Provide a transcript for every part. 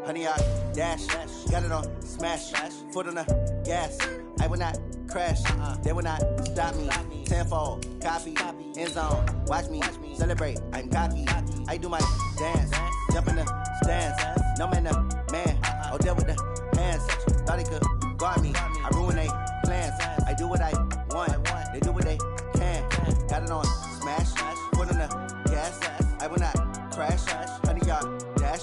100-yard dash. Got it on smash. Foot on the gas. I will not crash. They will not stop me. Tenfold, copy, end zone. Watch me celebrate. I'm cocky. I do my dance. Jump in the stands. No man, the man. Oh, deal with the hands. Thought he could guard me. I ruin they plans. I do what I want. They do what they can. Got it on smash. Foot on the gas. I will not crash. 100-yard dash.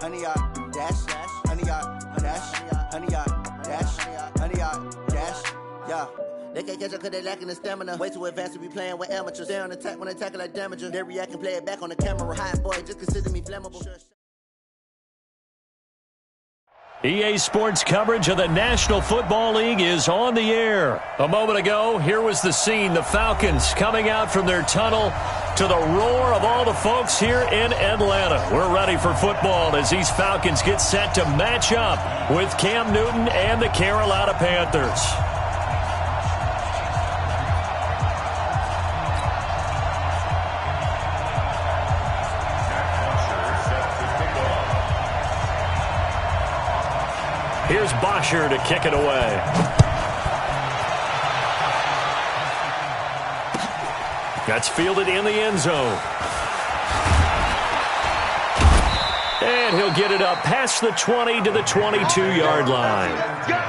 100-yard dash. 100-yard dash. 100-yard dash. 100-yard dash. Yeah. They can't catch up cause they lacking the stamina. Way too advanced to be playing with amateurs. Stay on attack when they tackle like damager. They react and play it back on the camera. Hot boy, just consider me flammable. EA Sports coverage of the National Football League is on the air. A moment ago, here was the scene. The Falcons coming out from their tunnel to the roar of all the folks here in Atlanta. We're ready for football as these Falcons get set to match up with Cam Newton and the Carolina Panthers. Here's Bosher to kick it away. That's fielded in the end zone. And he'll get it up past the 20 to the 22-yard line.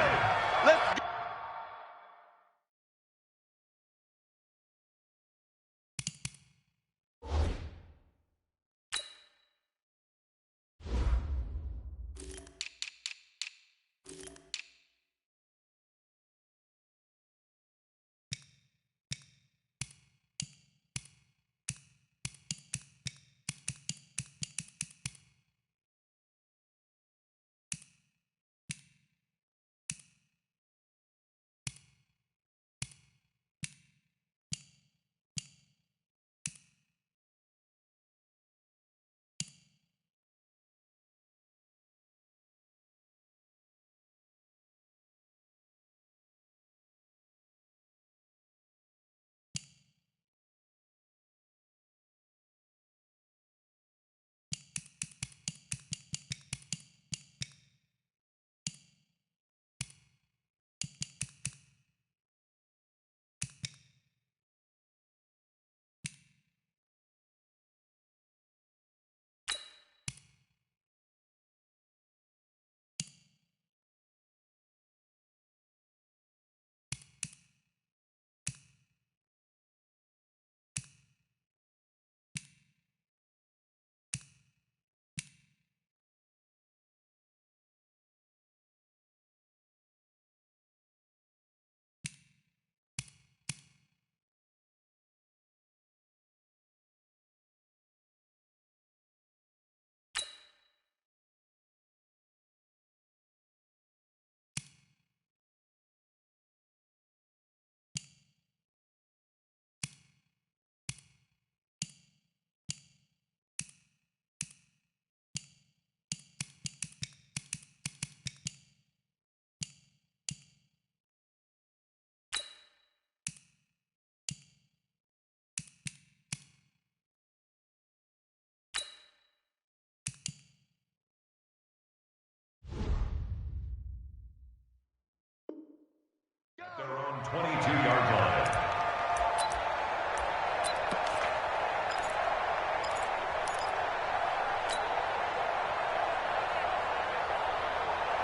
Their own 22-yard line.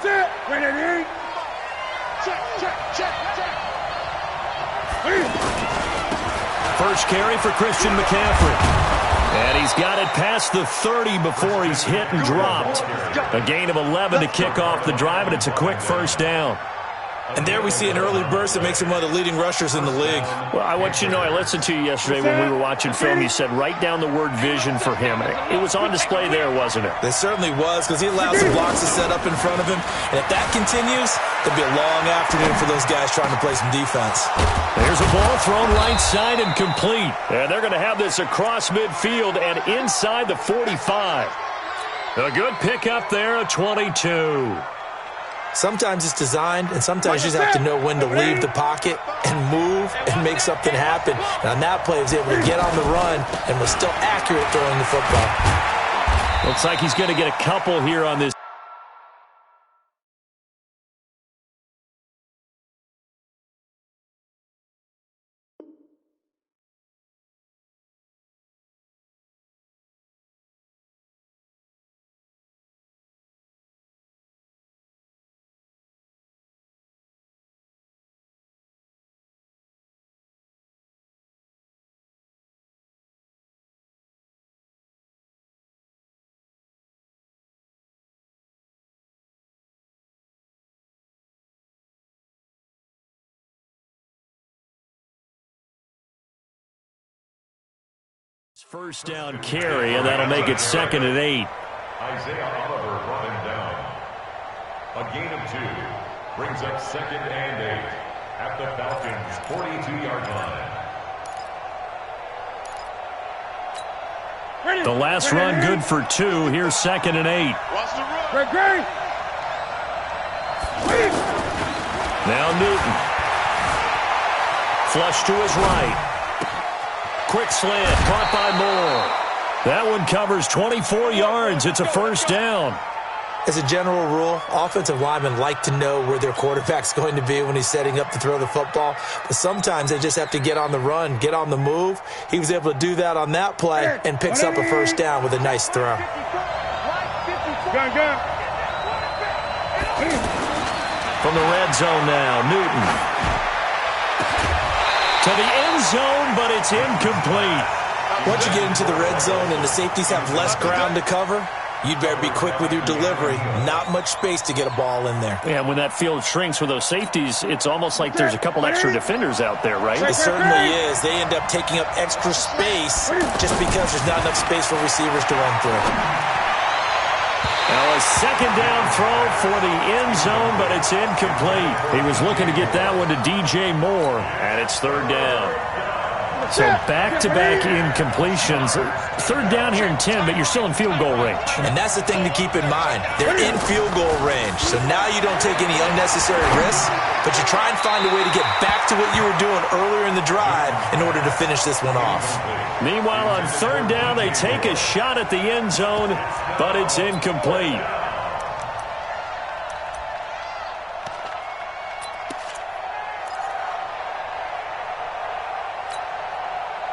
Set. Ready. Check. First carry for Christian McCaffrey. And he's got it past the 30 before he's hit and dropped. A gain of 11 to kick off the drive, and it's a quick first down. And there we see an early burst that makes him one of the leading rushers in the league. Well, I want you to know, I listened to you yesterday when we were watching film. You said write down the word vision for him. It was on display there, wasn't it? It certainly was, because he allowed some blocks to set up in front of him. And if that continues, it'll be a long afternoon for those guys trying to play some defense. There's a ball thrown right side and complete. And they're going to have this across midfield and inside the 45. A good pickup there, a 22. Sometimes it's designed, and sometimes you just have to know when to leave the pocket and move and make something happen. And on that play, he was able to get on the run and was still accurate throwing the football. Looks like he's going to get a couple here on this. First down carry, and that'll make it 2nd and 8. Isaiah Oliver brought him down. A gain of 2 brings up 2nd and 8 at the Falcons' 42-yard line. The last run good for 2. Here's 2nd and 8. Now Newton. Flush to his right. Quick slant, caught by Moore. That one covers 24 yards. It's a first down. As a general rule, offensive linemen like to know where their quarterback's going to be when he's setting up to throw the football. But sometimes they just have to get on the run, get on the move. He was able to do that on that play and picks up a first down with a nice throw. From the red zone now, Newton. To the end zone, but it's incomplete. Once you get into the red zone and the safeties have less ground to cover, you'd better be quick with your delivery. Not much space to get a ball in there. Yeah, when that field shrinks with those safeties, it's almost like there's a couple extra defenders out there, right? It certainly is. They end up taking up extra space just because there's not enough space for receivers to run through. Now a second down throw for the end zone, but it's incomplete. He was looking to get that one to DJ Moore, and it's 3rd down. So back-to-back incompletions. 3rd down here in 10, but you're still in field goal range. And that's the thing to keep in mind. They're in field goal range. So now you don't take any unnecessary risks, but you try and find a way to get back to what you were doing earlier in the drive in order to finish this one off. Meanwhile, on 3rd down, they take a shot at the end zone, but it's incomplete.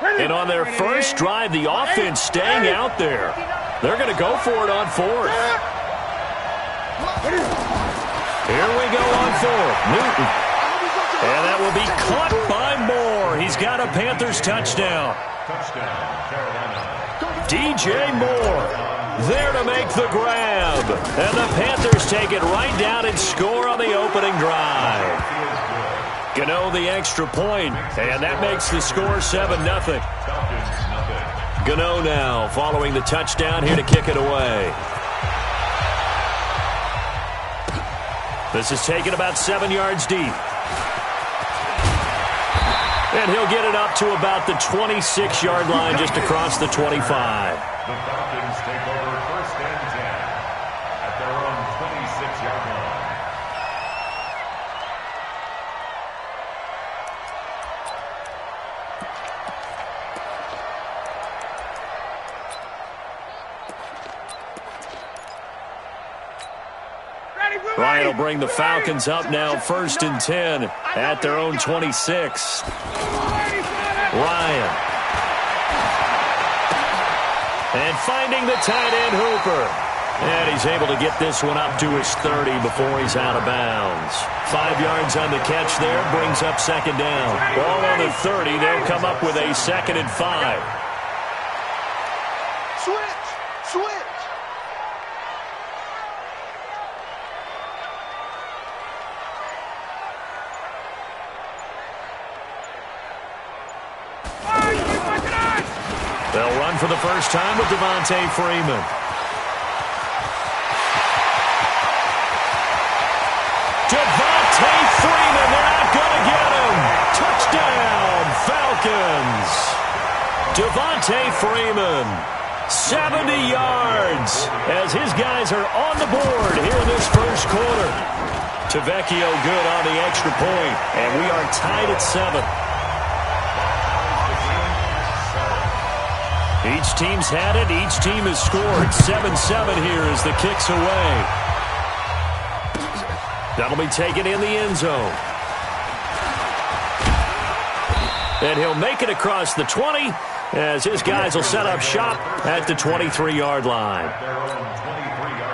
And on their first drive, the offense staying out there. They're going to go for it on 4th. Here we go on 4th. Newton. And that will be caught by Moore. He's got a Panthers touchdown. DJ Moore there to make the grab. And the Panthers take it right down and score on the opening drive. Gano the extra point, and that makes the score 7-0. Gano now following the touchdown here to kick it away. This is taken about 7 yards deep. And he'll get it up to about the 26-yard line just across the 25. The Falcons take over 1st and 10 at their own 26-yard line. Ryan will bring the Falcons up now 1st and 10 at their own 26. Ryan. And finding the tight end Hooper. And he's able to get this one up to his 30 before he's out of bounds. 5 yards on the catch there, brings up 2nd down. Ball on the 30, they'll come up with a 2nd and 5. Switch! They'll run for the first time with Devontae Freeman. Devontae Freeman, they're not going to get him. Touchdown, Falcons. Devontae Freeman, 70 yards as his guys are on the board here in this first quarter. Tavecchio good on the extra point, and we are tied at 7. Each team's had it. Each team has scored. 7-7 here as the kick's away. That'll be taken in the end zone. And he'll make it across the 20 as his guys will set up shop at the 23-yard line.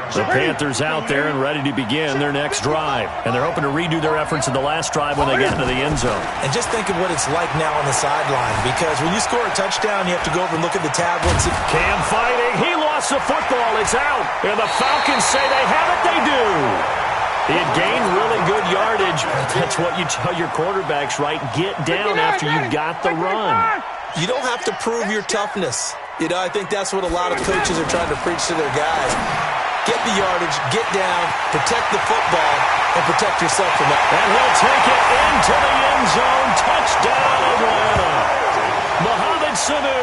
The Panthers out there and ready to begin their next drive. And they're hoping to redo their efforts in the last drive when they get into the end zone. And just think of what it's like now on the sideline, because when you score a touchdown, you have to go over and look at the tablets. Cam fighting. He lost the football. It's out. And the Falcons say they have it. They do. He had gained really good yardage. That's what you tell your quarterbacks, right? Get down after you got the run. You don't have to prove your toughness. You know, I think that's what a lot of coaches are trying to preach to their guys. Get the yardage, get down, protect the football, and protect yourself from that. And he'll take it into the end zone. Touchdown, Atlanta. Mohamed Sanu,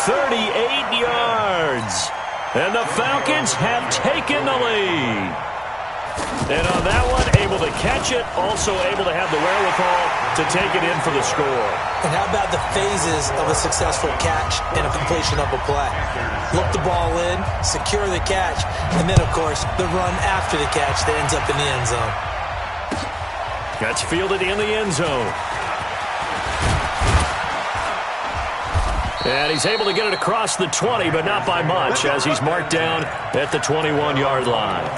38 yards. And the Falcons have taken the lead. And on that one, able to catch it, also able to have the wherewithal to take it in for the score. And how about the phases of a successful catch and a completion of a play? Look the ball in, secure the catch, and then, of course, the run after the catch that ends up in the end zone. That's fielded in the end zone. And he's able to get it across the 20, but not by much, as he's marked down at the 21-yard line.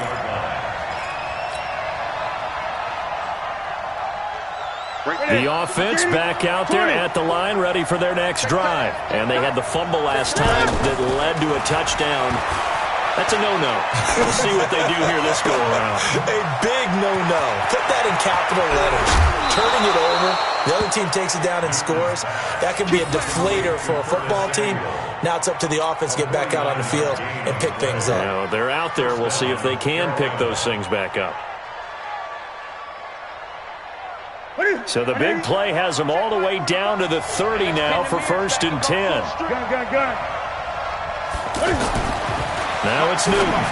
The offense back out there at the line, ready for their next drive. And they had the fumble last time that led to a touchdown. That's a no-no. We'll see what they do here this go-around. A big no-no. Put that in capital letters. Turning it over, the other team takes it down and scores. That can be a deflator for a football team. Now it's up to the offense to get back out on the field and pick things up. Now, they're out there. We'll see if they can pick those things back up. So the big play has them all the way down to the 30 now for 1st and 10. Now it's Newton.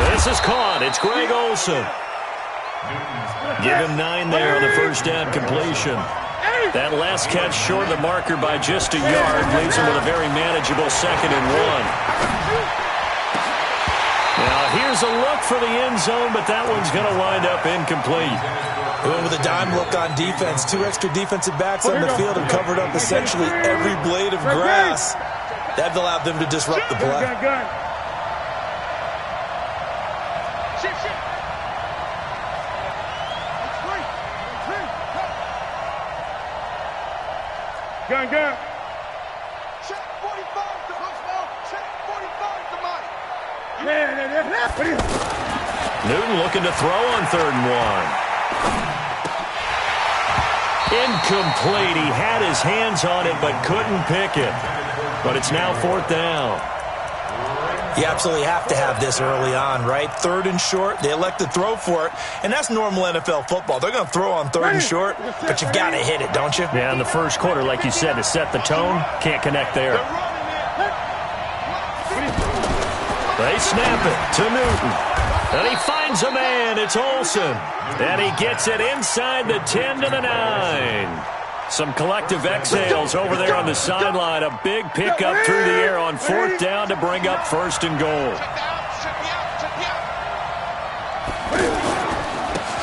This is caught. It's Greg Olsen. Give him 9 there on the first down completion. That last catch short of the marker by just a yard leaves him with a very manageable 2nd and 1. Now here's a look for the end zone, but that one's going to wind up incomplete. Going with a dime look on defense. 2 extra defensive backs on the field and covered up essentially every blade of grass. That allowed them to disrupt the play. Gun. Check 45 to Huxwell. Check 45 to Mike. Newton looking to throw on 3rd and 1. Incomplete. He had his hands on it but couldn't pick it. But it's now 4th down. You absolutely have to have this early on, right? 3rd and short, they elect to throw for it, and that's normal NFL football. They're going to throw on 3rd and short, but you've got to hit it, don't you? Yeah, in the first quarter, like you said, to set the tone, can't connect there. They snap it to Newton. And he finds a man. It's Olsen. And he gets it inside the 10 to the 9. Some collective exhales over there on the sideline. A big pickup through the air on 4th down to bring up 1st and goal.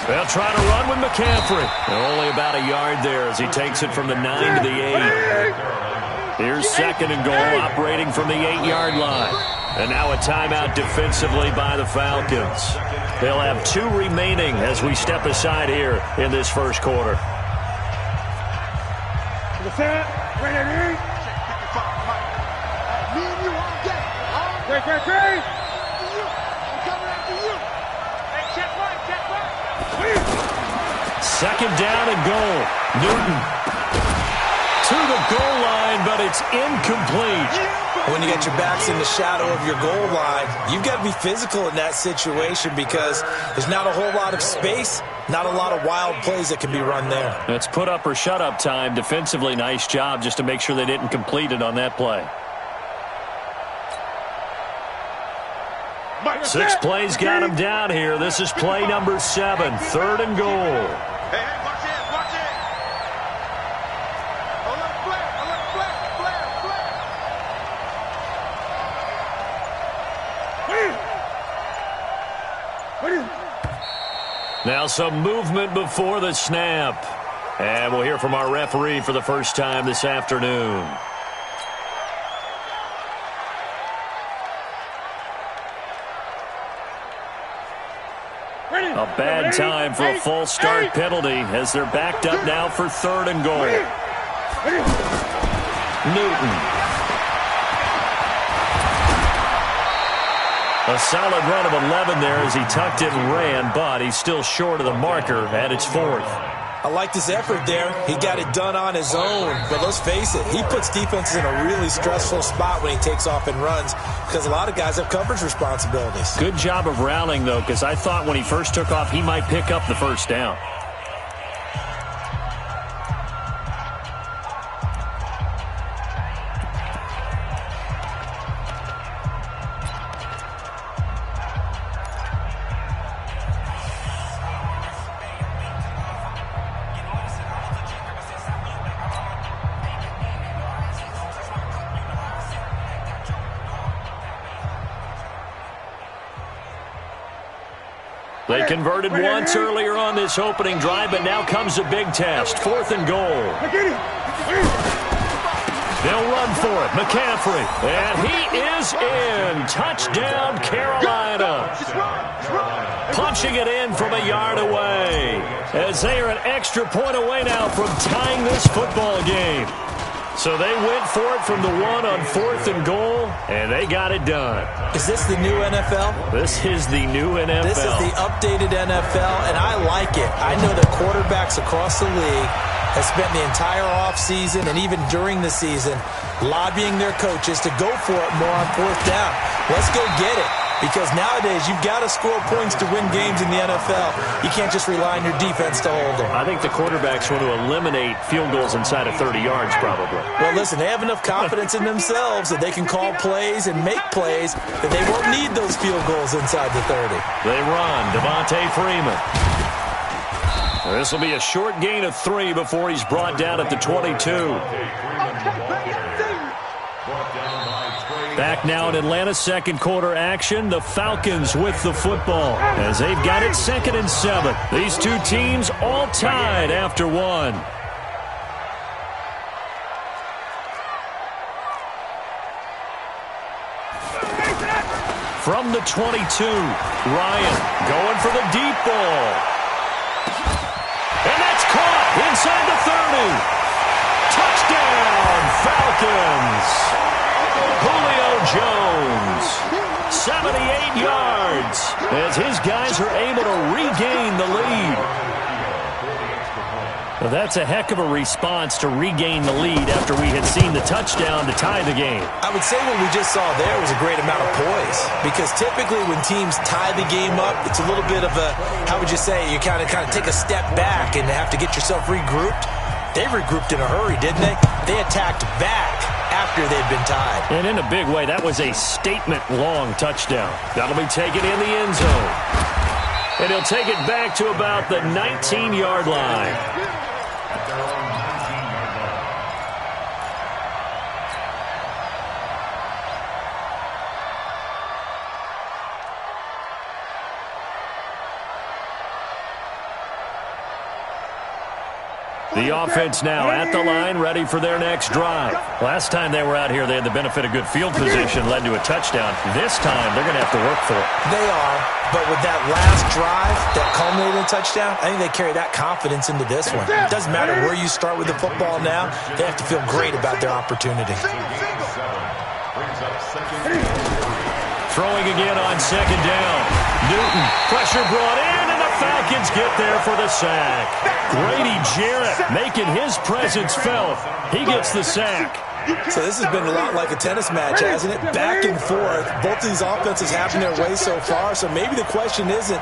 They'll try to run with McCaffrey. Only about a yard there as he takes it from the 9 to the 8. Here's 2nd and goal, operating from the 8-yard line. And now a timeout defensively by the Falcons. They'll have 2 remaining as we step aside here in this first quarter. Second down and goal. Newton to the goal line, but it's incomplete. When you get your backs in the shadow of your goal line, you've got to be physical in that situation because there's not a whole lot of space, not a lot of wild plays that can be run there. It's put up or shut up time. Defensively, nice job just to make sure they didn't complete it on that play. 6 plays got him down here. This is play number 7, 3rd and goal. Hey, watch it. Alert flare. Now some movement before the snap. And we'll hear from our referee for the first time this afternoon. A bad time for a false start penalty as they're backed up now for 3rd and goal. Newton. A solid run of 11 there as he tucked it and ran, but he's still short of the marker, and it's 4th. A I liked his effort there. He got it done on his own. But let's face it, he puts defenses in a really stressful spot when he takes off and runs because a lot of guys have coverage responsibilities. Good job of rallying, though, because I thought when he first took off, he might pick up the first down. They converted once earlier on this opening drive, but now comes a big test. 4th and goal. They'll run for it. McCaffrey. And he is in. Touchdown, Carolina. Punching it in from a yard away. As they are an extra point away now from tying this football game. So they went for it from the 1 on 4th and goal, and they got it done. Is this the new NFL? This is the new NFL. This is the updated NFL, and I like it. I know that quarterbacks across the league have spent the entire offseason and even during the season lobbying their coaches to go for it more on 4th down. Let's go get it. Because nowadays, you've got to score points to win games in the NFL. You can't just rely on your defense to hold them. I think the quarterbacks want to eliminate field goals inside of 30 yards, probably. Well, listen, they have enough confidence in themselves that they can call plays and make plays that they won't need those field goals inside the 30. They run. Devontae Freeman. This will be a short gain of 3 before he's brought down at the 22. Back now in Atlanta's second quarter action. The Falcons with the football as they've got it 2nd and 7. These two teams all tied after 1. From the 22, Ryan going for the deep ball. And that's caught inside the 30. Touchdown, Falcons. Julio Jones, 78 yards, as his guys are able to regain the lead. Well, that's a heck of a response to regain the lead after we had seen the touchdown to tie the game. I would say what we just saw there was a great amount of poise, because typically when teams tie the game up, it's a little bit of a, how would you say, you kind of take a step back and have to get yourself regrouped. They regrouped in a hurry, didn't they? They attacked back after they'd been tied. And in a big way, that was a statement-long touchdown. That'll be taken in the end zone. And he'll take it back to about the 19-yard line. The offense now at the line, ready for their next drive. Last time they were out here, they had the benefit of good field position, led to a touchdown. This time, they're going to have to work for it. They are, but with that last drive that culminated in a touchdown, I think they carry that confidence into this one. It doesn't matter where you start with the football now. They have to feel great about their opportunity. Throwing again on 2nd down. Newton, pressure brought in, and the Falcons get there for the sack. Grady Jarrett making his presence felt. He gets the sack. So this has been a lot like a tennis match, hasn't it? Back and forth. Both of these offenses having their way so far. So maybe the question isn't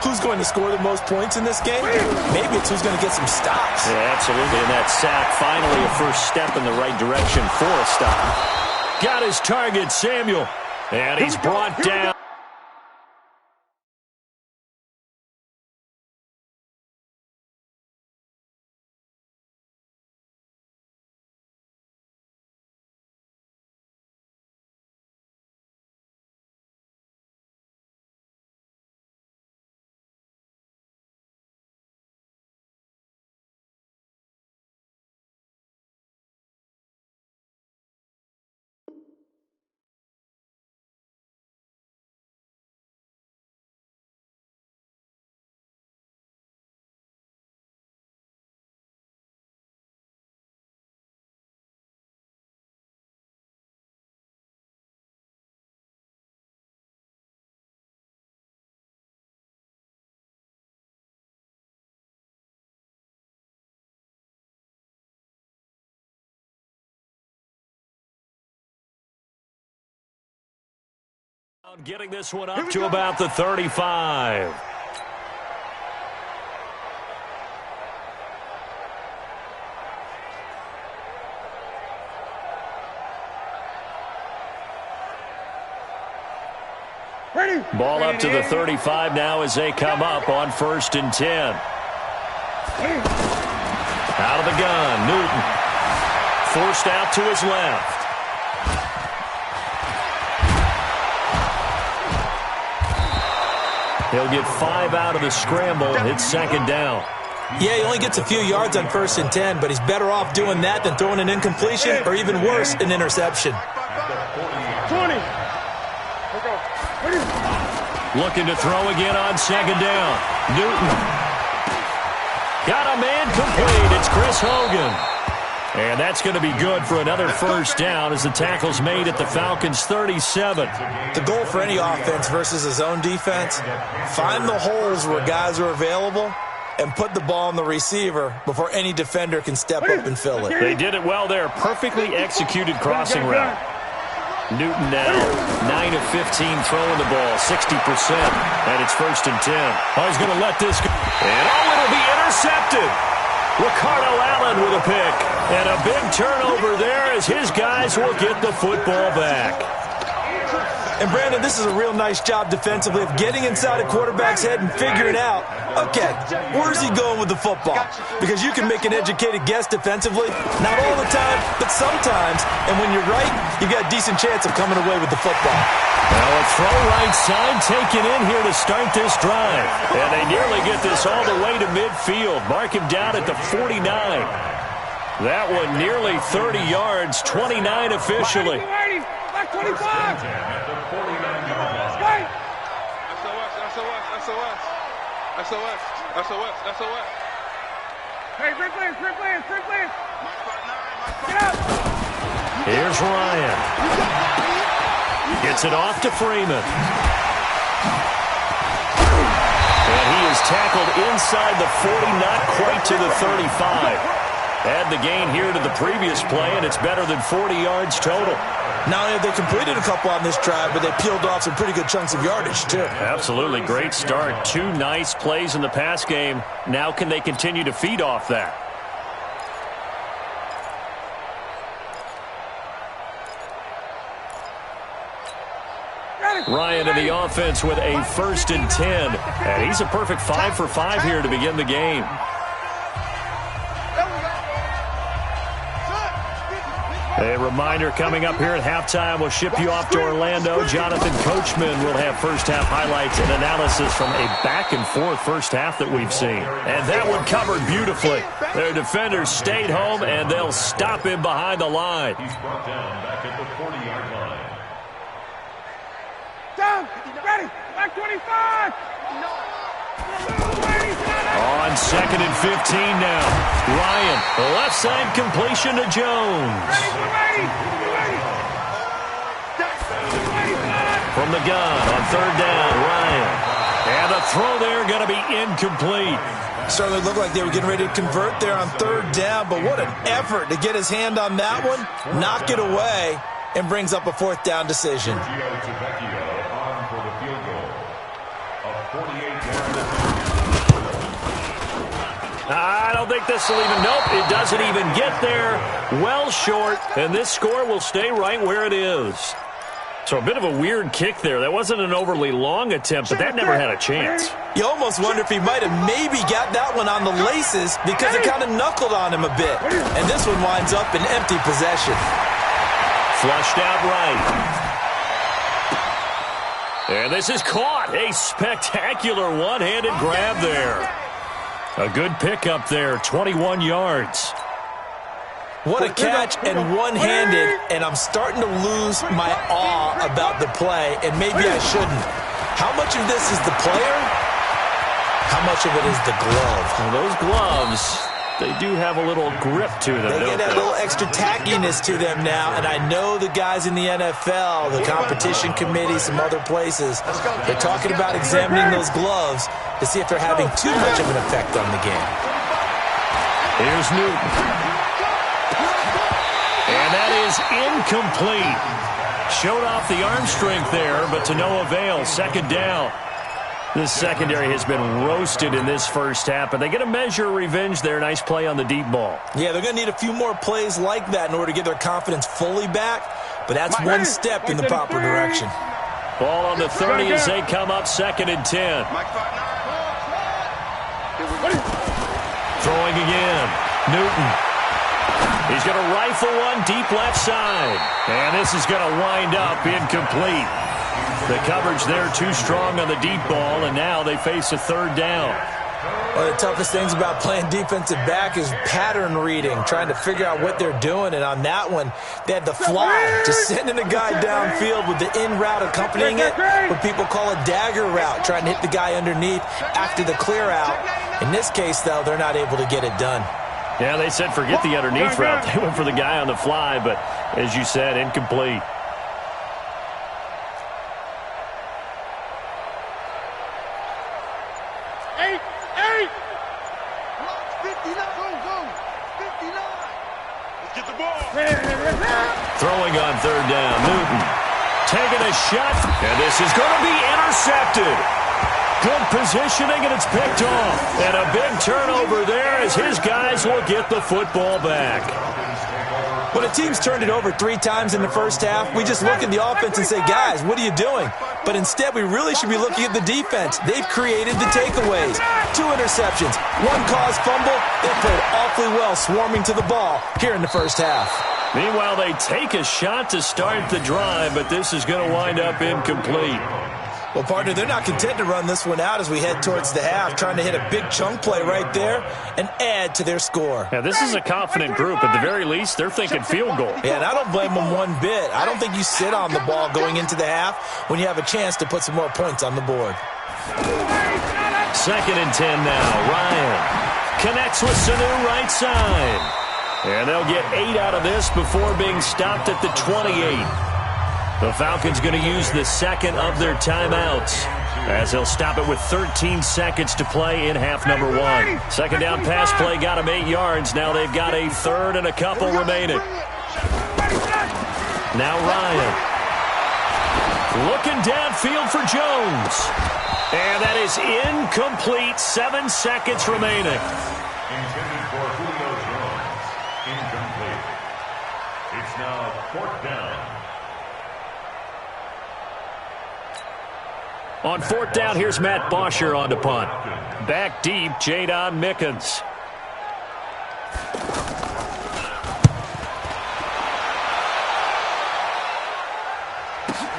who's going to score the most points in this game. Maybe it's who's going to get some stops. Yeah, absolutely. And that sack, finally a first step in the right direction for a stop. Got his target, Samuel. And he's brought down. Getting this one up to about the 35. Ball up to the 35 now as they come up on 1st and 10. Out of the gun, Newton. Forced out to his left. He'll get 5 out of the scramble. It's 2nd down. Yeah, he only gets a few yards on 1st and 10, but he's better off doing that than throwing an incompletion or even worse, an interception. 20. Looking to throw again on 2nd down. Newton. Got a man complete. It's Chris Hogan. And that's going to be good for another 1st down as the tackle's made at the Falcons' 37. The goal for any offense versus a zone defense, find the holes where guys are available and put the ball on the receiver before any defender can step up and fill it. They did it well there. Perfectly executed crossing route. Newton now 9 of 15 throwing the ball, 60%. And it's 1st and 10. Oh, he's going to let this go. And it'll be intercepted. Ricardo Allen with a pick. And a big turnover there as his guys will get the football back. And, Brandon, this is a real nice job defensively of getting inside a quarterback's head and figuring out, okay, where's he going with the football? Because you can make an educated guess defensively, not all the time, but sometimes. And when you're right, you've got a decent chance of coming away with the football. Well, a throw right side taken in here to start this drive. And they nearly get this all the way to midfield. Mark him down at the 49. That one nearly 30 yards, 29 officially. Back 25. SOS. Hey, Rick Lance. Get up. Here's Ryan. Gets it off to Freeman. And he is tackled inside the 40, not quite to the 35. Add the gain here to the previous play, and it's better than 40 yards total. Not only have they completed a couple on this drive, but they peeled off some pretty good chunks of yardage, too. Absolutely. Great start. 2 nice plays in the pass game. Now can they continue to feed off that? Ryan in the offense with a 1st and 10. And he's a perfect 5 for 5 here to begin the game. A reminder coming up here at halftime, we'll ship you off to Orlando. Jonathan Coachman will have first-half highlights and analysis from a back-and-forth first half that we've seen. And that one covered beautifully. Their defenders stayed home, and they'll stop him behind the line. He's brought down back at the 40-yard line. Down. Ready. Back 25. On 2nd and 15 now. Ryan, left side completion to Jones. From the gun on 3rd down, Ryan. And the throw there going to be incomplete. Certainly looked like they were getting ready to convert there on 3rd down, but what an effort to get his hand on that one, knock it away, and brings up a 4th down decision. I don't think this will even, nope, it doesn't even get there. Well short, and this score will stay right where it is. So a bit of a weird kick there. That wasn't an overly long attempt, but that never had a chance. You almost wonder if he might have maybe got that one on the laces because it kind of knuckled on him a bit. And this one winds up in empty possession. Flushed out right. And this is caught. A spectacular one-handed grab there. A good pickup there, 21 yards. What a catch and one-handed, and I'm starting to lose my awe about the play, and maybe I shouldn't. How much of this is the player? How much of it is the glove? Well, those gloves, they do have a little grip to them, They get that little extra tackiness to them now, and I know the guys in the NFL, the competition committee, some other places, they're talking about examining those gloves to see if they're having too much of an effect on the game. Here's Newton. And that is incomplete. Showed off the arm strength there, but to no avail. Second down. This secondary has been roasted in this first half, but they get a measure of revenge there. Nice play on the deep ball. Yeah, they're going to need a few more plays like that in order to get their confidence fully back, but that's one step in the proper direction. Ball on the 30 as they come up 2nd and 10. Throwing again. Newton. He's going to rifle one deep left side. And this is going to wind up incomplete. The coverage there too strong on the deep ball, and now they face a 3rd down. One of the toughest things about playing defensive back is pattern reading, trying to figure out what they're doing. And on that one, they had the fly, just sending a guy downfield with the in route accompanying it, what people call a dagger route, trying to hit the guy underneath after the clear out. In this case, though, they're not able to get it done. Yeah, they said forget the underneath route. They went for the guy on the fly, but as you said, incomplete. Throwing on 3rd down. Newton taking a shot, and this is going to be intercepted. Good positioning, and it's picked off. And a big turnover there as his guys will get the football back. When a team's turned it over 3 times in the first half, we just look at the offense and say, guys, what are you doing? But instead, we really should be looking at the defense. They've created the takeaways. 2 interceptions, 1 caused fumble. They played awfully well swarming to the ball here in the first half. Meanwhile, they take a shot to start the drive, but this is going to wind up incomplete. Well, partner, they're not content to run this one out as we head towards the half, trying to hit a big chunk play right there and add to their score. Yeah, this is a confident group. At the very least, they're thinking field goal. Yeah, and I don't blame them one bit. I don't think you sit on the ball going into the half when you have a chance to put some more points on the board. 2nd and 10 now. Ryan connects with Sanu right side. And they'll get 8 out of this before being stopped at the 28. The Falcons going to use the 2nd of their timeouts as they'll stop it with 13 seconds to play in half number 1. 2nd down pass play got them 8 yards. Now they've got a 3rd and a couple remaining. Now Ryan. Looking downfield for Jones. And that is incomplete. 7 seconds remaining. Intended for Julio Jones. Incomplete. It's now 4th down. On 4th down, here's Matt Bosher on the punt. Back deep, Jadon Mickens.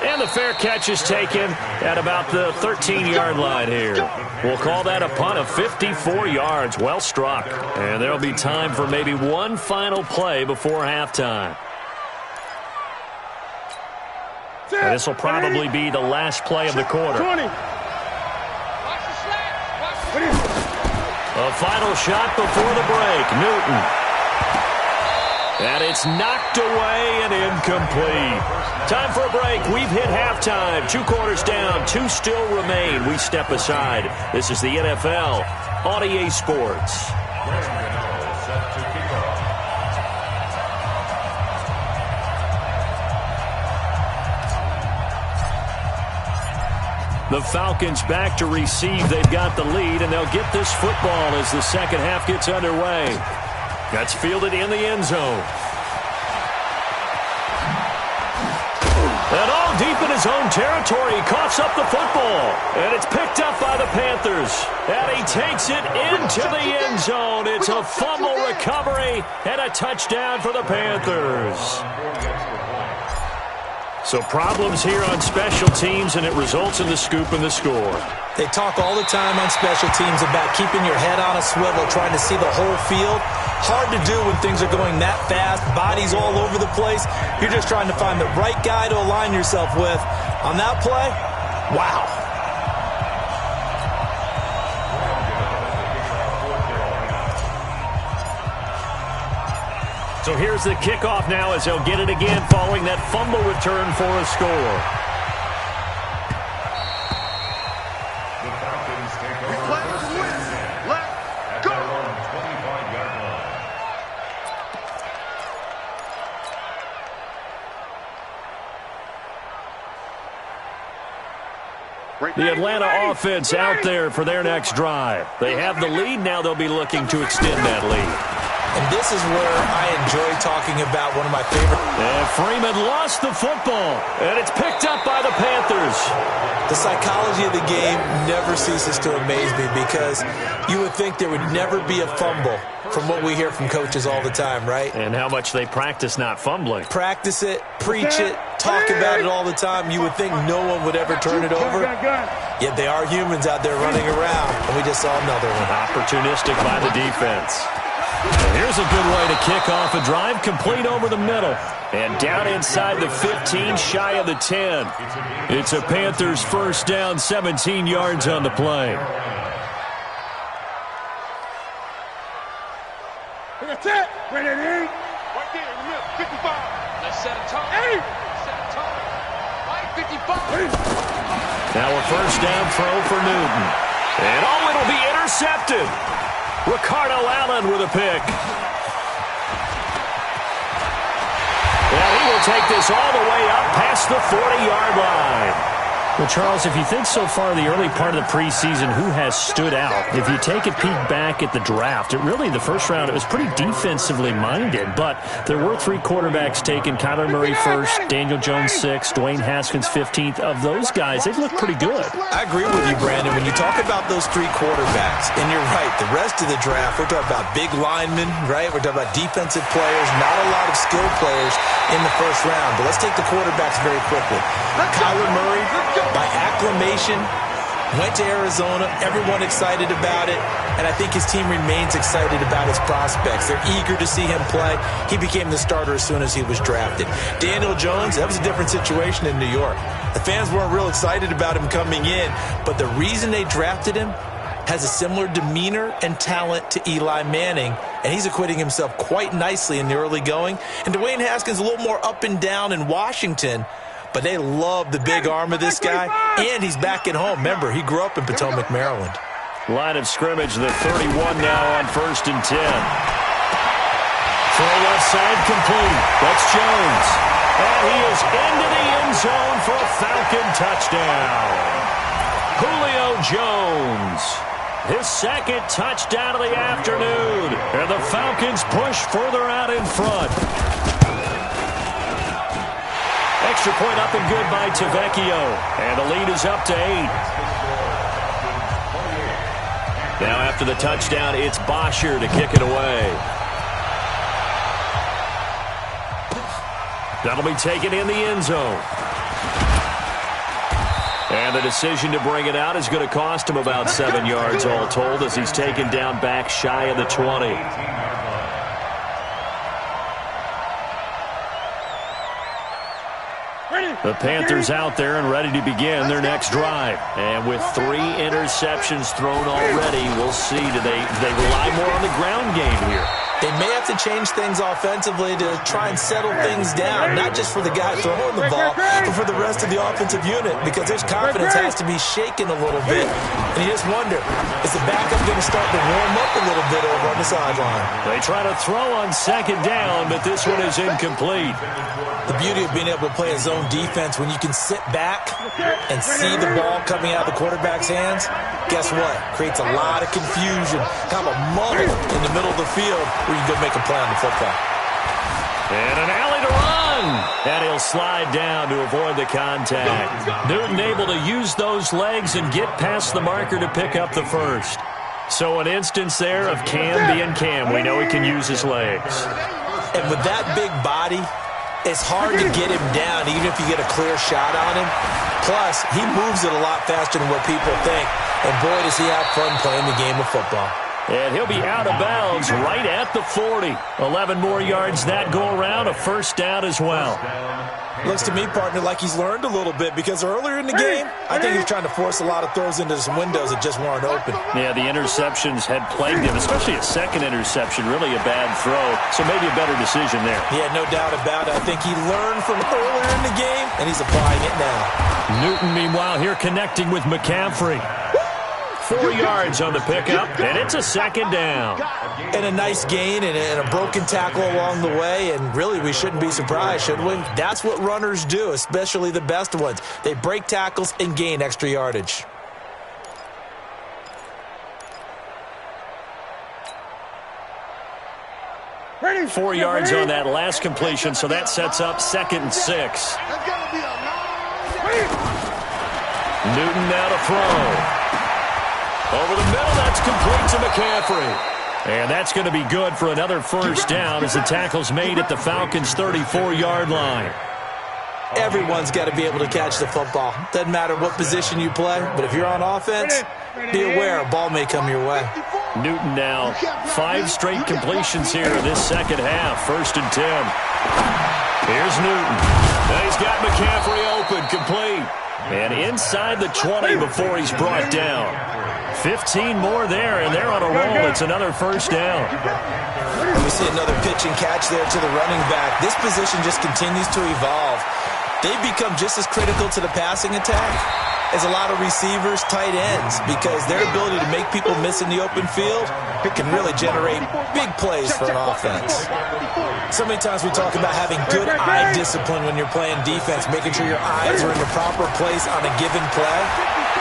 And the fair catch is taken at about the 13-yard line here. We'll call that a punt of 54 yards. Well struck. And there'll be time for maybe one final play before halftime. And this will probably be the last play of the quarter. 20. A final shot before the break. Newton. And it's knocked away and incomplete. Time for a break. We've hit halftime. 2 quarters down. 2 still remain. We step aside. This is the NFL on EA Sports. The Falcons back to receive. They've got the lead, and they'll get this football as the second half gets underway. That's fielded in the end zone. And all deep in his own territory, he coughs up the football. And it's picked up by the Panthers. And he takes it into the end zone. It's a fumble recovery and a touchdown for the Panthers. So problems here on special teams, and it results in the scoop and the score. They talk all the time on special teams about keeping your head on a swivel, trying to see the whole field. Hard to do when things are going that fast, bodies all over the place. You're just trying to find the right guy to align yourself with. On that play, wow. So here's the kickoff now as they'll get it again following that fumble return for a score. The Falcons take over first and 10 at their own 25-yard line. The Atlanta offense out there for their next drive. They have the lead. Now they'll be looking to extend that lead. And this is where I enjoy talking about one of my favorite. And Freeman lost the football, and it's picked up by the Panthers. The psychology of the game never ceases to amaze me because you would think there would never be a fumble from what we hear from coaches all the time, right? And how much they practice not fumbling. Practice it, preach it, talk about it all the time. You would think no one would ever turn it over. Yet they are humans out there running around, and we just saw another one. Opportunistic by the defense. Here's a good way to kick off a drive, complete over the middle. And down inside the 15, shy of the 10. It's a Panthers first down, 17 yards on the play. That's it. Right there in the middle. 55. Let's set a tone. Hey. Set a tone. Right, 55. Now a first down throw for Newton. And it'll be intercepted. Ricardo Allen with a pick. And he will take this all the way up past the 40-yard line. Well, Charles, if you think so far the early part of the preseason, who has stood out? If you take a peek back at the draft, the first round, it was pretty defensively minded, but there were 3 quarterbacks taken. Kyler Murray first, Daniel Jones 6th, Dwayne Haskins 15th. Of those guys, they've looked pretty good. I agree with you, Brandon. When you talk about those 3 quarterbacks, and you're right, the rest of the draft, we're talking about big linemen, right? We're talking about defensive players, not a lot of skilled players in the first round. But let's take the quarterbacks very quickly. Kyler Murray, by acclamation, went to Arizona. Everyone excited about it. And I think his team remains excited about his prospects. They're eager to see him play. He became the starter as soon as he was drafted. Daniel Jones, that was a different situation in New York. The fans weren't real excited about him coming in. But the reason they drafted him has a similar demeanor and talent to Eli Manning, and he's acquitting himself quite nicely in the early going. And Dwayne Haskins a little more up and down in Washington, but they love the big arm of this guy, and he's back at home. Remember, he grew up in Potomac, Maryland. Line of scrimmage, the 31 now on 1st and 10. Throw left side complete. That's Jones. And he is into the end zone for a Falcon touchdown. Julio Jones. His 2nd touchdown of the afternoon. And the Falcons push further out in front. Extra point up and good by Tavecchio. And the lead is up to 8. Now after the touchdown, it's Bosher to kick it away. That'll be taken in the end zone. And the decision to bring it out is going to cost him about 7 yards all told as he's taken down back shy of the 20. The Panthers out there and ready to begin their next drive. And with 3 interceptions thrown already, we'll see. Do they rely more on the ground game here? They may have to change things offensively to try and settle things down, not just for the guy throwing the ball, but for the rest of the offensive unit, because their confidence has to be shaken a little bit. And you just wonder, is the backup going to start to warm up a little bit over on the sideline? They try to throw on 2nd down, but this one is incomplete. The beauty of being able to play a zone defense when you can sit back and see the ball coming out of the quarterback's hands, guess what? Creates a lot of confusion, kind of a muddle in the middle of the field where you can go make a play on the football. And an alley to run. And he'll slide down to avoid the contact. Newton able to use those legs and get past the marker to pick up the first. So an instance there of Cam being Cam. We know he can use his legs. And with that big body, it's hard to get him down even if you get a clear shot on him. Plus, he moves it a lot faster than what people think. And boy, does he have fun playing the game of football. And he'll be out of bounds right at the 40. 11 more yards that go around, a first down as well. Looks to me, partner, like he's learned a little bit because earlier in the game, I think he was trying to force a lot of throws into some windows that just weren't open. Yeah, the interceptions had plagued him, especially a 2nd interception, really a bad throw. So maybe a better decision there. Yeah, no doubt about it. I think he learned from earlier in the game, and he's applying it now. Newton, meanwhile, here connecting with McCaffrey. 4 yards on the pickup, and it's a second down. And a nice gain and a broken tackle along the way, and really we shouldn't be surprised, should we? That's what runners do, especially the best ones. They break tackles and gain extra yardage. Ready? 4 yards on that last completion, so that sets up 2nd and 6. Newton now to throw. Over the middle, that's complete to McCaffrey. And that's going to be good for another first down as the tackle's made at the Falcons' 34-yard line. Everyone's got to be able to catch the football. Doesn't matter what position you play, but if you're on offense, be aware a ball may come your way. Newton now 5 straight completions here in this second half. 1st and 10. Here's Newton. Now he's got McCaffrey open, complete. And inside the 20 before he's brought down. 15 more there, and they're on a roll. It's another first down. And we see another pitch and catch there to the running back. This position just continues to evolve. They become just as critical to the passing attack as a lot of receivers, tight ends, because their ability to make people miss in the open field, it can really generate big plays for an offense. So many times we talk about having good eye discipline when you're playing defense, making sure your eyes are in the proper place on a given play.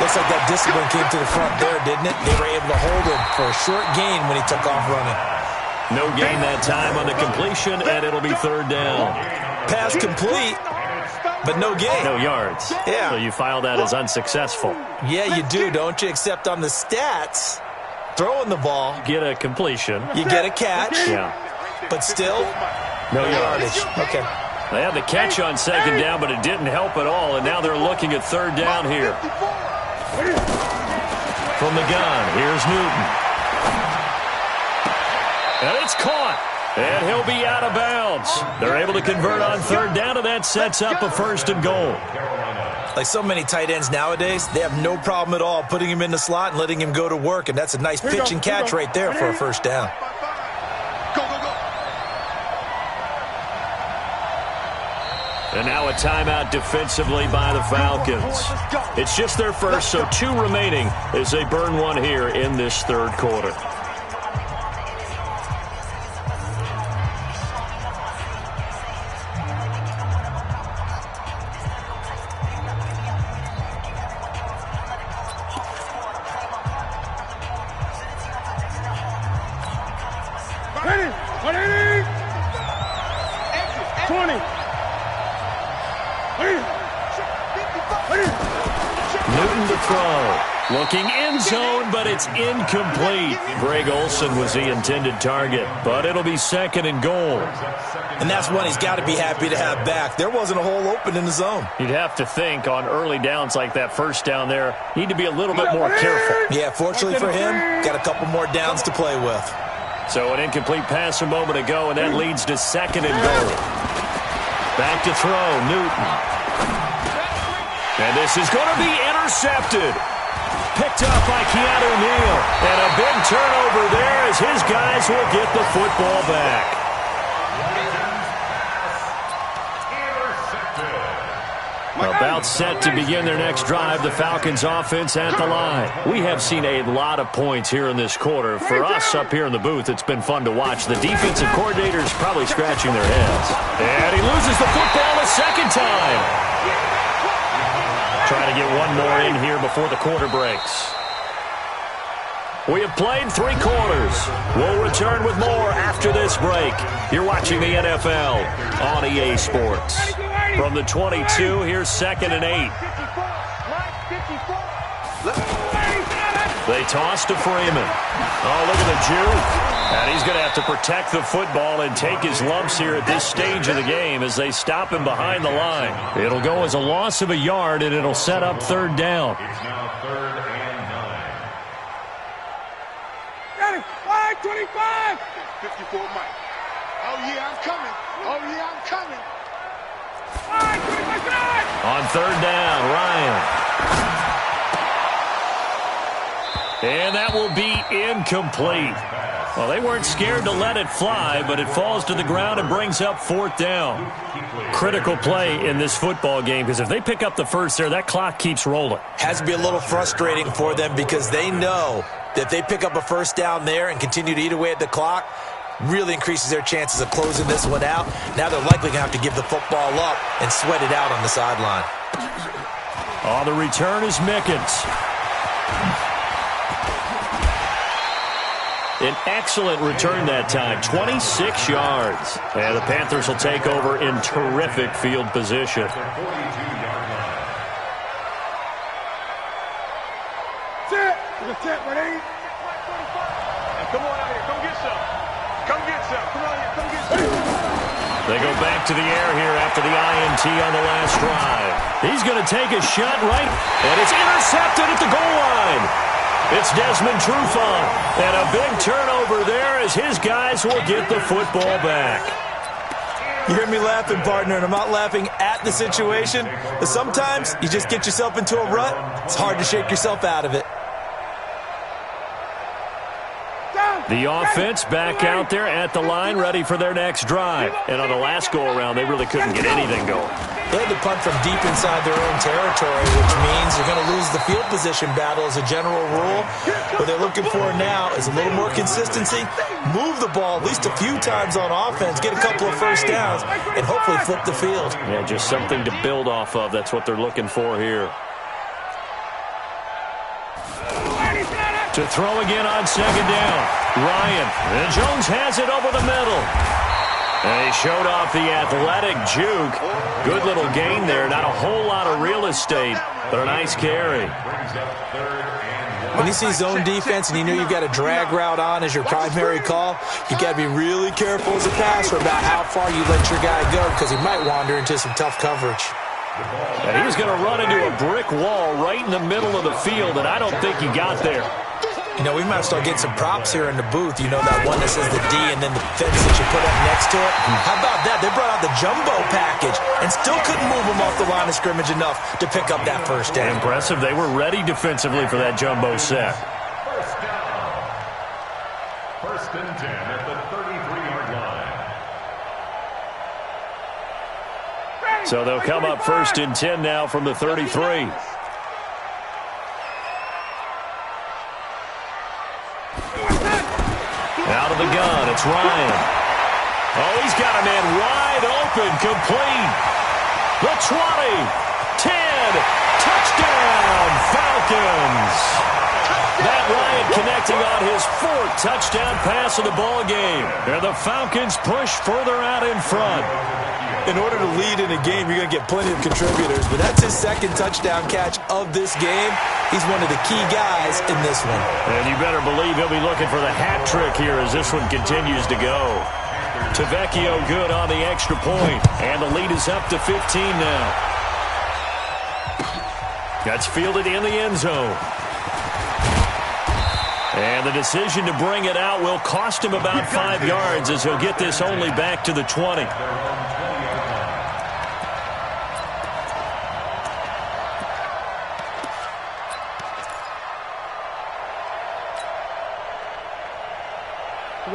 Looks like that discipline came to the front there, didn't it? They were able to hold him for a short gain when he took off running. No gain that time on the completion, and it'll be 3rd down. Pass complete, but no gain. No yards. Yeah. So you file that as unsuccessful. Yeah, you do, don't you? Except on the stats, throwing the ball, Get a completion. you get a catch, Yeah. but still, No yardage. Okay. They had the catch on 2nd down, but it didn't help at all, and now they're looking at 3rd down here. From the gun, here's Newton. And it's caught. And he'll be out of bounds. They're able to convert on 3rd down, and that sets up a 1st and goal. Like so many tight ends nowadays, they have no problem at all putting him in the slot and letting him go to work, and that's a nice pitch and catch right there for a 1st down. And now a timeout defensively by the Falcons. It's just their first, so 2 remaining as they burn 1 here in this 3rd quarter. Ready? 20. Newton to throw. Looking end zone, but it's incomplete. Greg Olsen was the intended target, but it'll be 2nd and goal. And that's one he's got to be happy to have back. There wasn't a hole open in the zone. You'd have to think on early downs like that 1st down there, need to be a little bit more careful. Yeah, fortunately for him, got a couple more downs to play with. So an incomplete pass a moment ago, and that leads to 2nd and goal. Back to throw, Newton. And this is going to be intercepted. Picked up by Keanu Neal. And a big turnover there as his guys will get the football back. About set to begin their next drive, the Falcons offense at the line. We have seen a lot of points here in this quarter. For us up here in the booth, it's been fun to watch. The defensive coordinators probably scratching their heads. And he loses the football a 2nd time. Trying to get 1 more in here before the quarter breaks. We have played 3 quarters. We'll return with more after this break. You're watching the NFL on EA Sports. From the 22, here's 2nd and 8. They toss to Freeman. Oh, look at the juke. And he's going to have to protect the football and take his lumps here at this stage of the game as they stop him behind the line. It'll go as a loss of a yard, and it'll set up 3rd down. It's now 3rd and 9. Ready? 5-25. 54 Mike. Oh, yeah, I'm coming. Oh, yeah, I'm coming. 5-25. On 3rd down, Ryan. And that will be incomplete. Well, they weren't scared to let it fly, but it falls to the ground and brings up 4th down. Critical play in this football game, because if they pick up the first there, that clock keeps rolling. Has to be a little frustrating for them because they know that if they pick up a first down there and continue to eat away at the clock, really increases their chances of closing this one out. Now they're likely going to have to give the football up and sweat it out on the sideline. On the return is Mickens. An excellent return that time, 26 yards. And the Panthers will take over in terrific field position. Come on out here. Come get some. Come get some. Come on here. Come get some. They go back to the air here after the INT on the last drive. He's going to take a shot right, and it's intercepted at the goal line. It's Desmond Trufant, and a big turnover there as his guys will get the football back. You hear me laughing, partner, and I'm not laughing at the situation, but sometimes you just get yourself into a rut. It's hard to shake yourself out of it. The offense back out there at the line, ready for their next drive. And on the last go-around, they really couldn't get anything going. They had to punt from deep inside their own territory, which means they're going to lose the field position battle as a general rule. What they're looking for now is a little more consistency, move the ball at least a few times on offense, get a couple of first downs, and hopefully flip the field. Yeah, just something to build off of. That's what they're looking for here. To throw again on 2nd down. Ryan. And Jones has it over the middle. And he showed off the athletic juke. Good little gain there. Not a whole lot of real estate, but a nice carry. When you see zone defense and you know you've got a drag route on as your primary call, you've got to be really careful as a passer about how far you let your guy go because he might wander into some tough coverage. And he's going to run into a brick wall right in the middle of the field, and I don't think he got there. You know, we might start getting some props here in the booth. You know, that one that says the D and then the fence that you put up next to it. How about that? They brought out the jumbo package and still couldn't move them off the line of scrimmage enough to pick up that first down. Impressive. They were ready defensively for that jumbo set. First down. 1st and 10 at the 33-yard line. So they'll come up 1st and 10 now from the 33. Out of the gun, it's Ryan. Oh, he's got a man wide open, complete. The 20, 10, touchdown, Falcons. Matt Ryan connecting on his 4th touchdown pass of the ball game. And the Falcons push further out in front. In order to lead in a game, you're going to get plenty of contributors, but that's his 2nd touchdown catch of this game. He's one of the key guys in this one. And you better believe he'll be looking for the hat trick here as this one continues to go. Tavecchio good on the extra point, and the lead is up to 15 now. That's fielded in the end zone. And the decision to bring it out will cost him about 5 yards as he'll get this only back to the 20.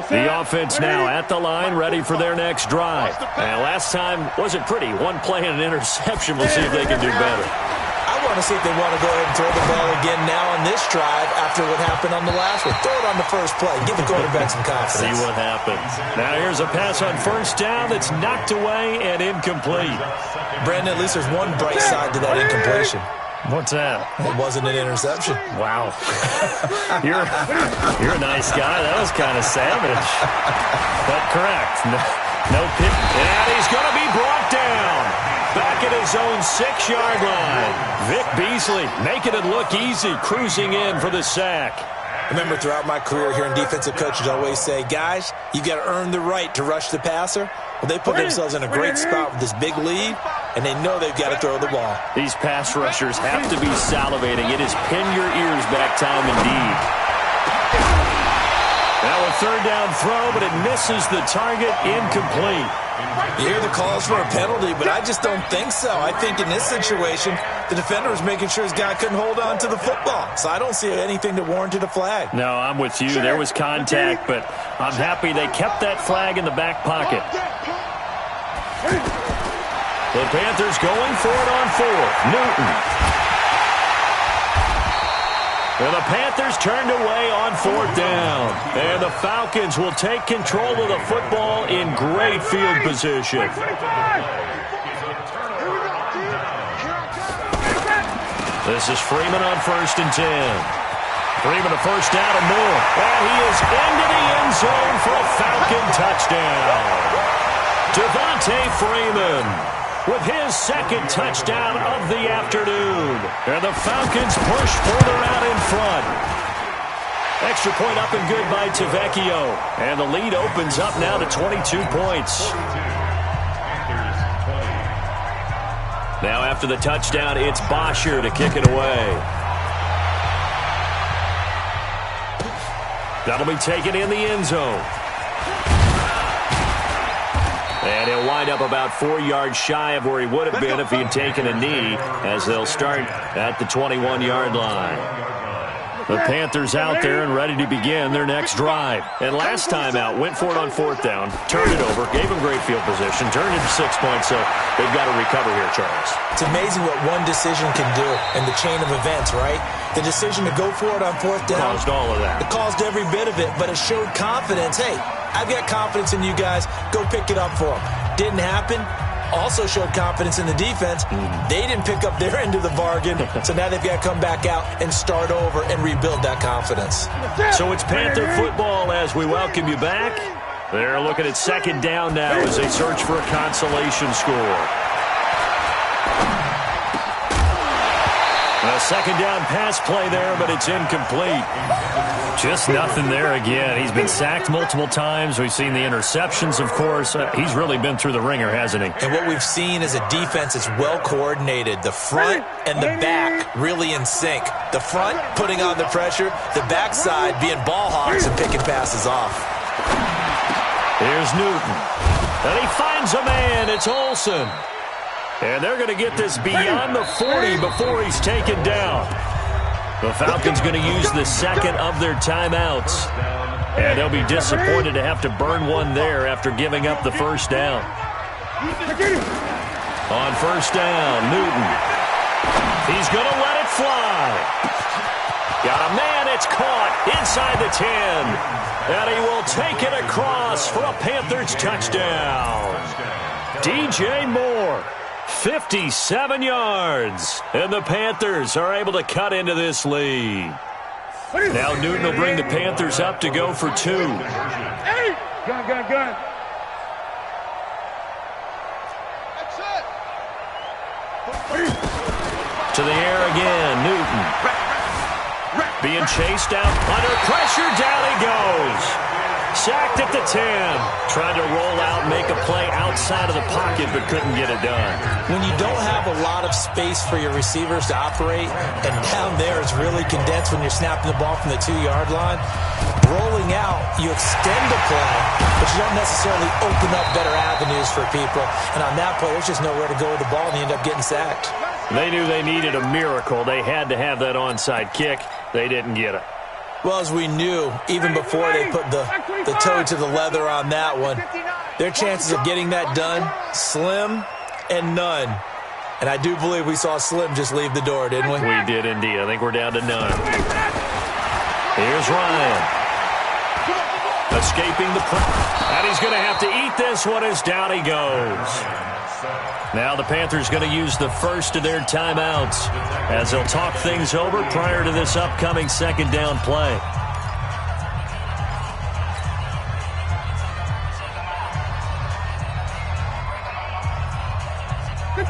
The offense now at the line, ready for their next drive. And last time wasn't pretty. One play and an interception. We'll see if they can do better. I want to see if they want to go ahead and throw the ball again now on this drive after what happened on the last one. Throw it on the first play. Give the quarterback some confidence. See what happens. Now here's a pass on 1st down that's knocked away and incomplete. Brandon, at least there's one bright side to that incompletion. What's that? It wasn't an interception. Wow. You're a nice guy. That was kind of savage. But correct. No pick. And he's going to be brought down. Back at his own 6-yard line. Vic Beasley making it look easy, cruising in for the sack. Remember, throughout my career here in defensive coaches, I always say, guys, you got to earn the right to rush the passer. Well, they put themselves in a great spot with this big lead, and they know they've got to throw the ball. These pass rushers have to be salivating. It is pin your ears back time indeed. Now a third down throw, but it misses the target, incomplete. You hear the calls for a penalty, but I just don't think so. I think in this situation, the defender was making sure his guy couldn't hold on to the football. So I don't see anything that warranted a flag. No, I'm with you. There was contact, but I'm happy they kept that flag in the back pocket. The Panthers going for it on fourth. Newton. And the Panthers turned away on fourth down. And the Falcons will take control of the football in great field position. This is Freeman on 1st and 10. Freeman a first down and more. And he is into the end zone for a Falcon touchdown. Devontae Freeman with his second touchdown of the afternoon. And the Falcons push further out in front. Extra point up and good by Tavecchio. And the lead opens up now to 22 points. Now after the touchdown, it's Bosher to kick it away. That'll be taken in the end zone. And he'll wind up about 4 yards shy of where he would have been if he had taken a knee, as they'll start at the 21-yard line. The Panthers out there and ready to begin their next drive. And last time out, went for it on fourth down, turned it over, gave them great field position, turned it to 6 points, so they've got to recover here, Charles. It's amazing what one decision can do in the chain of events, right? The decision to go for it on fourth down caused all of that. It caused every bit of it, but it showed confidence. Hey, I've got confidence in you guys. Go pick it up for them. Didn't happen. Also showed confidence in the defense. They didn't pick up their end of the bargain, so now they've got to come back out and start over and rebuild that confidence. So it's Panther football as we welcome you back. They're looking at second down now as they search for a consolation score. A second down pass play there, but it's incomplete. Just nothing there again. He's been sacked multiple times. We've seen the interceptions, of course. He's really been through the ringer, hasn't he? And what we've seen is a defense that's well coordinated. The front and the back really in sync. The front putting on the pressure, the backside being ball hawks and picking passes off. Here's Newton. And he finds a man. It's Olsen. And they're going to get this beyond the 40 before he's taken down. The Falcons going to use the second of their timeouts. And they'll be disappointed to have to burn one there after giving up the first down. On first down, Newton. He's going to let it fly. Got a man, it's caught inside the 10. And he will take it across for a Panthers touchdown. DJ Moore. 57 yards, and the Panthers are able to cut into this lead. Now Newton will bring the Panthers up to go for two. Hey! Gun. That's it. To the air again, Newton. Being chased out under pressure, down he goes. Sacked at the 10. Tried to roll out, make a play outside of the pocket, but couldn't get it done. When you don't have a lot of space for your receivers to operate, and down there it's really condensed when you're snapping the ball from the 2-yard line, rolling out, you extend the play, but you don't necessarily open up better avenues for people. And on that play, there's just nowhere to go with the ball, and you end up getting sacked. They knew they needed a miracle. They had to have that onside kick. They didn't get it. Well, as we knew, even before they put the toe to the leather on that one, their chances of getting that done, slim and none. And I do believe we saw Slim just leave the door, didn't we? We did indeed. I think we're down to none. Here's Ryan. Escaping the pressure. And he's going to have to eat this one as down he goes. Now the Panthers going to use the first of their timeouts as they'll talk things over prior to this upcoming second down play.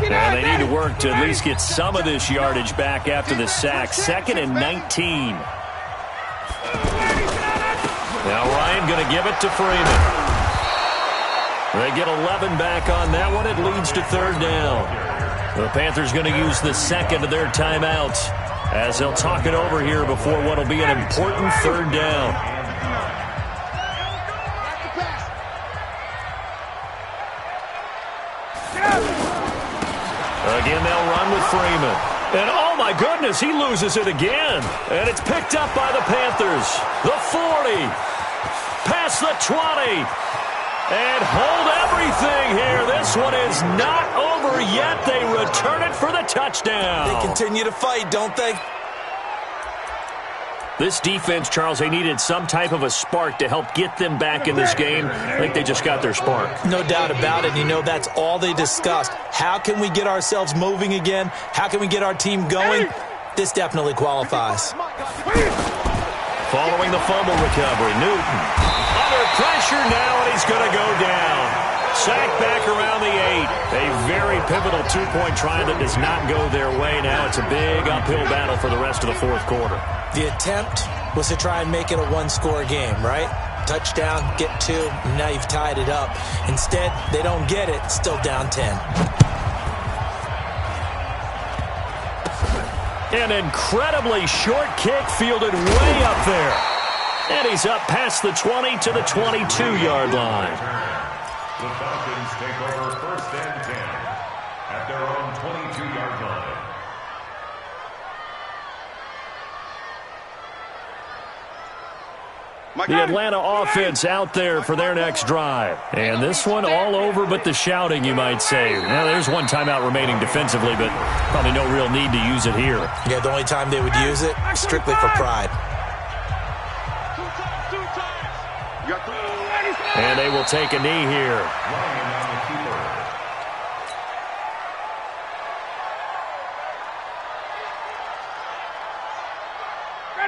And they need to work to at least get some of this yardage back after the sack. 2nd and 19. Now Ryan going to give it to Freeman. They get 11 back on that one. It leads to third down. The Panthers going to use the second of their timeouts as they'll talk it over here before what will be an important third down. Again, they'll run with Freeman. And, oh, my goodness, he loses it again. And it's picked up by the Panthers. The 40. Past the 20. And hold everything here. This one is not over yet. They return it for the touchdown. They continue to fight, don't they? This defense, Charles, they needed some type of a spark to help get them back in this game. I think they just got their spark. No doubt about it. You know, that's all they discussed. How can we get ourselves moving again? How can we get our team going? This definitely qualifies. Following the fumble recovery, Newton under pressure now, and he's going to go down. Sacked back around the 8. A very pivotal two-point try that does not go their way. Now it's a big uphill battle for the rest of the fourth quarter. The attempt was to try and make it a one-score game, right? Touchdown, get 2, and now you've tied it up. Instead, they don't get it, still down 10. An incredibly short kick fielded way up there. And he's up past the 20 to the 22-yard line. The Falcons take over 1st and 10 at their own 22-yard line. The Atlanta offense out there for their next drive. And this one all over but the shouting, you might say. Now, there's one timeout remaining defensively, but probably no real need to use it here. Yeah, the only time they would use it, strictly for pride. And they will take a knee here.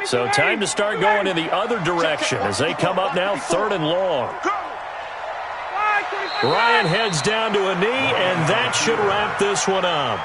So time to start going in the other direction as they come up now 3rd and long. Ryan heads down to a knee, and that should wrap this one up.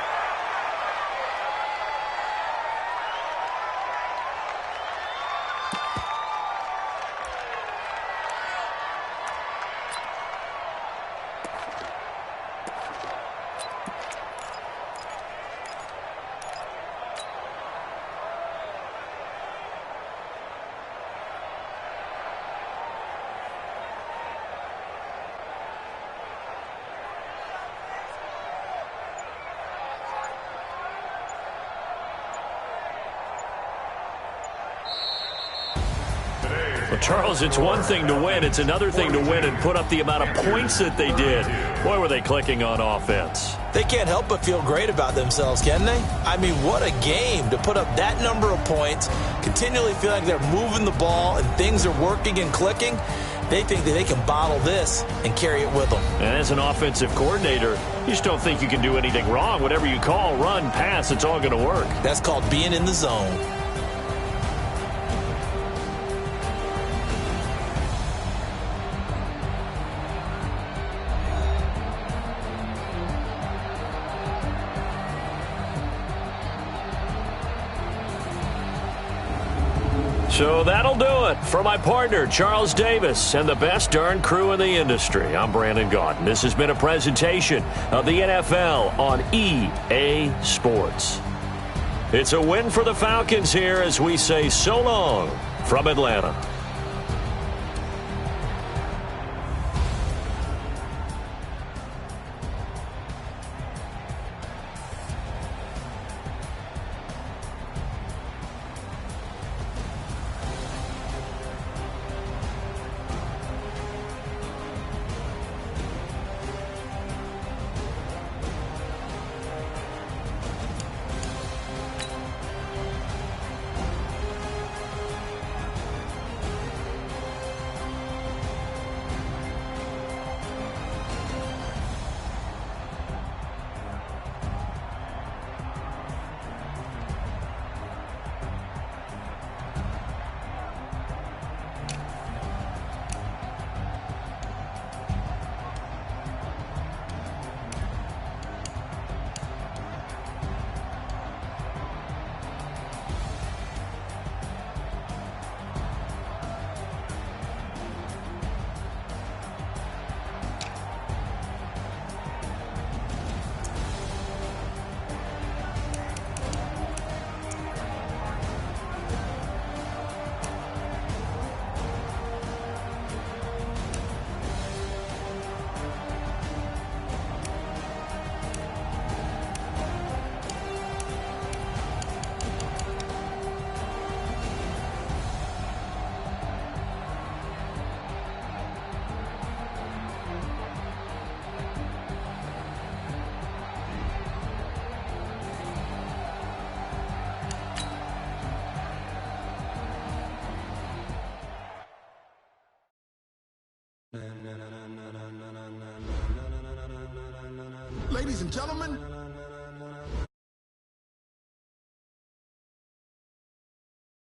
Charles, it's one thing to win. It's another thing to win and put up the amount of points that they did. Boy, were they clicking on offense. They can't help but feel great about themselves, can they? I mean, what a game to put up that number of points, continually feel like they're moving the ball and things are working and clicking. They think that they can bottle this and carry it with them. And as an offensive coordinator, you just don't think you can do anything wrong. Whatever you call, run, pass, it's all going to work. That's called being in the zone. So that'll do it. For my partner, Charles Davis, and the best darn crew in the industry, I'm Brandon Gaudin. This has been a presentation of the NFL on EA Sports. It's a win for the Falcons here as we say so long from Atlanta. Ladies and gentlemen,